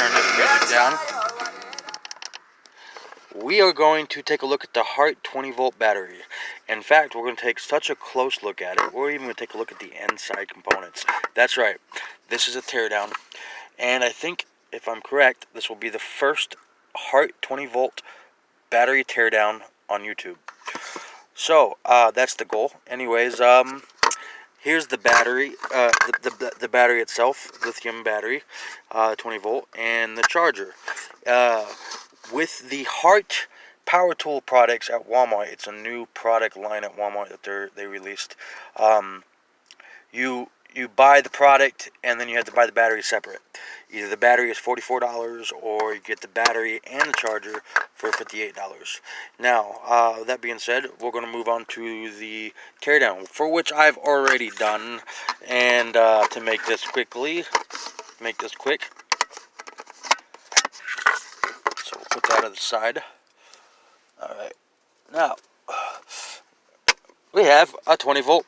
turn this music down. We are going to take a look at the HART 20-volt battery. In fact, we're going to take such a close look at it, we're even going to take a look at the inside components. That's right, this is a teardown. And I think, if I'm correct, this will be the first HART 20-volt battery teardown on YouTube. So, that's the goal. Anyways, here's the battery, the battery itself, lithium battery, 20 volt, and the charger. With the HART power tool products at Walmart, it's a new product line at Walmart that they released. You buy the product and then you have to buy the battery separate. Either the battery is $44 or you get the battery and the charger for $58. Now, that being said, we're going to move on to the teardown, for which I've already done. And to make this quick, so we'll put that to the side. Alright, now, we have a 20 volt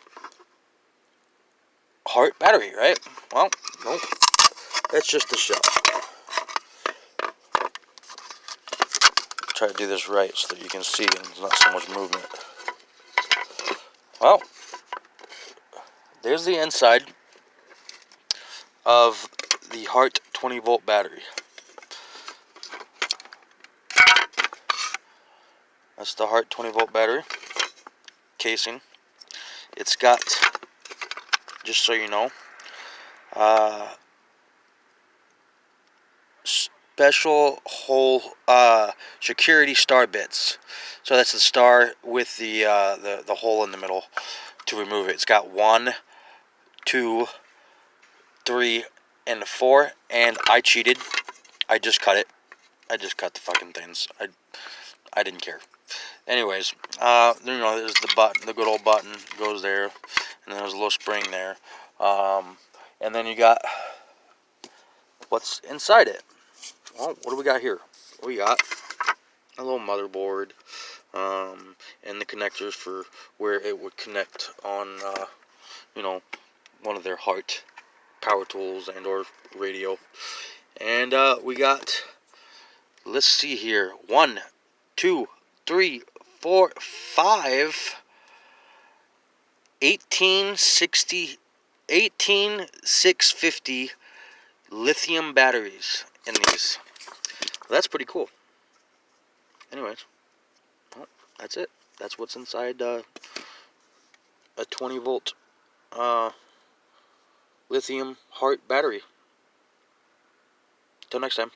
HART battery, right? Well, nope. That's just the shell. Try to do this right so that you can see and there's not so much movement. Well, there's the inside of the HART 20 volt battery. That's the HART 20 volt battery casing. It's got, just so you know, special hole security star bits. So that's the star with the hole in the middle to remove it. It's got 1, 2, 3, and 4. And I cheated. I just cut it. I just cut the fucking things. I didn't care. Anyways, there's the button, the good old button goes there, and then there's a little spring there. And then you got what's inside it. Well, what do we got here? We got a little motherboard, and the connectors for where it would connect on, one of their HART power tools and or radio. And we got, let's see here, 1, 2, 3, 4, 5, 18650 lithium batteries in these. That's pretty cool. Anyways, well, that's it. That's what's inside a 20 volt lithium HART battery. Till next time.